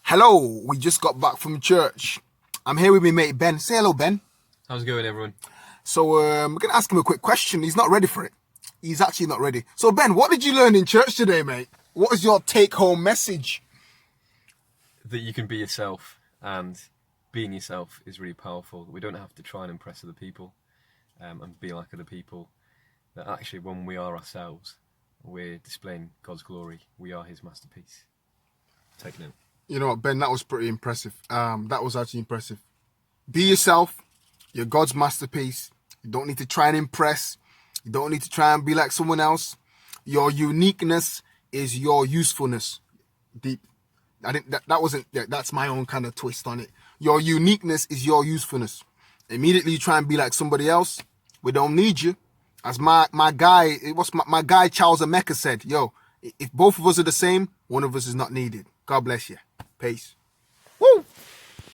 Hello, we just got back from church. I'm here with my mate Ben. Say hello, Ben. How's it going, everyone? So we're going to ask him a quick question. He's not ready for it. He's actually not ready. So Ben, what did you learn in church today, mate? What was your take-home message? That you can be yourself, and being yourself is really powerful. We don't have to try and impress other people and be like other people. That actually, when we are ourselves, we're displaying God's glory. We are His masterpiece. Take note. You know what, Ben, that was pretty impressive. That was actually impressive. Be yourself. You're God's masterpiece. You don't need to try and impress. You don't need to try and be like someone else. Your uniqueness is your usefulness. Deep. I think that wasn't, that's my own kind of twist on it. Your uniqueness is your usefulness. Immediately you try and be like somebody else, we don't need you. As my guy Charles Emeka said, yo, if both of us are the same, one of us is not needed. God bless you. Peace.